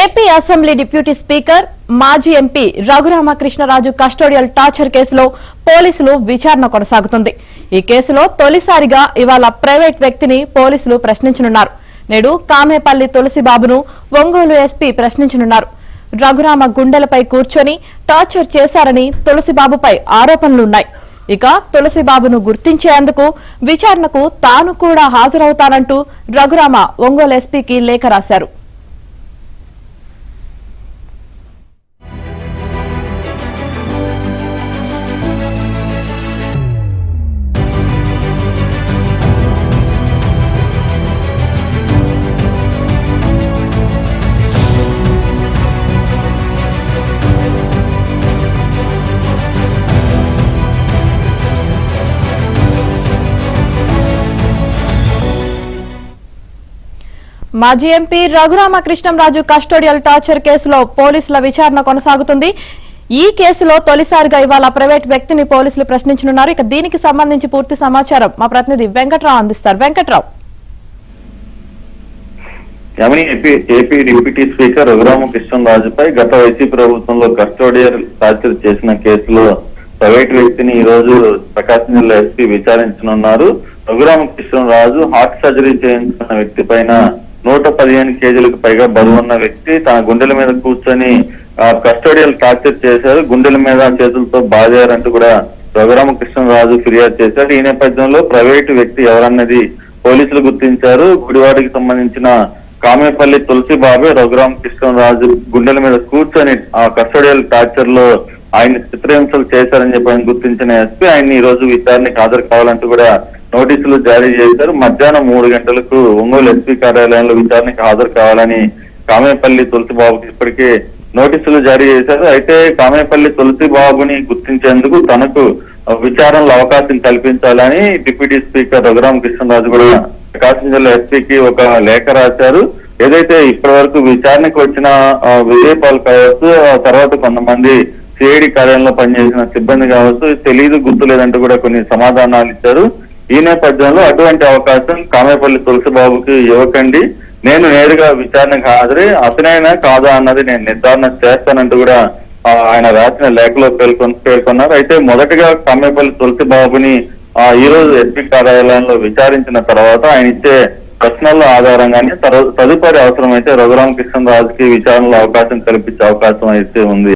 AP assembly deputy speaker మాజీ MP Raghuramakrishnaraju custodial torture కేసులో పోలీసులు విచారణ కొనసాగుతుంది. ఈ కేసులో తొలిసారిగా ఇవాళ ప్రైవేట్ వ్యక్తిని పోలీసులు ప్రశ్నించనున్నారు. నేడు కామేపల్లి తులసిబాబును ఒంగోలు ఎస్పీ ప్రశ్నించనున్నారు. రఘురామ గుండెలపై కూర్చొని టార్చర్ చేశారని తులసిబాబుపై ఆరోపణలున్నాయి. ఇక తులసిబాబును గుర్తించేందుకు విచారణకు తాను కూడా హాజరవుతానంటూ రఘురామ ఒంగోలు ఎస్పీకి లేఖ రాశారు. మాజీ ఎంపీ రఘురామకృష్ణరాజు కస్టోడియల్ టార్చర్ కేసులో పోలీసుల విచారణ కొనసాగుతుంది. ఈ కేసులో తొలిసారిగా ఇవాళ ప్రైవేట్ వ్యక్తిని పోలీసులు ప్రశ్నించనున్నారు. ఇక దీనికి సంబంధించి పూర్తి సమాచారం మా ప్రతినిధి వెంకట్రావు అందిస్తారు. వెంకట్రావు, ఏపీ డిప్యూటీ స్పీకర్ రఘురామకృష్ణరాజుపై గత వైసీపీ ప్రభుత్వంలో కస్టోడియల్ టార్చర్ చేసిన కేసులో ప్రైవేట్ వ్యక్తిని ఈ రోజు ప్రకాశం జిల్లా ఎస్పీ విచారించనున్నారు. రఘురామకృష్ణరాజు హార్ట్ సర్జరీ చేయించిన వ్యక్తి పైన 115 కేజీలకు పైగా బరువున్న వ్యక్తి తన గుండెల మీద కూర్చొని కస్టోడియల్ టార్చర్ చేశారు, గుండెల మీద చేతులతో బాధారంటూ కూడా రఘురామకృష్ణరాజు ఫిర్యాదు చేశారు. ఈ నేపథ్యంలో ప్రైవేటు వ్యక్తి ఎవరన్నది పోలీసులు గుర్తించారు. గుడివాడకి సంబంధించిన కామేపల్లి తులసిబాబు రఘురామకృష్ణరాజు గుండెల మీద కూర్చొని ఆ కస్టోడియల్ టార్చర్ లో ఆయన చిత్రహింసలు చేశారని చెప్పి ఆయన గుర్తించిన ఎస్పీ ఆయన్ని ఈ రోజు విచారణకు హాజరు కావాలంటూ కూడా నోటీసులు జారీ చేశారు. మధ్యాహ్నం 3 గంటలకు ఒంగోలు ఎస్పీ కార్యాలయంలో విచారణకు హాజరు కావాలని కామేపల్లి తులసిబాబుకి ఇప్పటికే నోటీసులు జారీ చేశారు. అయితే కామేపల్లి తులసిబాబుని గుర్తించేందుకు తనకు విచారణలో అవకాశం కల్పించాలని డిప్యూటీ స్పీకర్ రఘురామకృష్ణరాజు కూడా ప్రకాశం జిల్లా ఎస్పీకి ఒక లేఖ రాశారు. ఏదైతే ఇప్పటి వరకు విచారణకు వచ్చిన విజయపాల్ కావచ్చు, తర్వాత కొంతమంది సిఐడి కార్యాలయంలో పనిచేసిన సిబ్బంది కావచ్చు, తెలియదు గుర్తు లేదంటూ కూడా కొన్ని సమాధానాలు ఇచ్చారు. ఈ నేపథ్యంలో అటువంటి అవకాశం కామేపల్లి తులసిబాబుకి ఇవ్వకండి, నేను నేరుగా విచారణకు హాజరై అతనైనా కాదా అన్నది నేను నిర్ధారణ చేస్తానంటూ కూడా ఆయన రాసిన లేఖలో పేర్కొన్నారు. అయితే మొదటగా కామేపల్లి తులసిబాబుని ఈ రోజు ఎస్పీ కార్యాలయంలో విచారించిన తర్వాత ఆయన ఇచ్చే ప్రశ్నల ఆధారంగానే తదుపరి అవసరమైతే రఘురామకృష్ణరాజుకి విచారణలో అవకాశం కల్పించే అవకాశం అయితే ఉంది.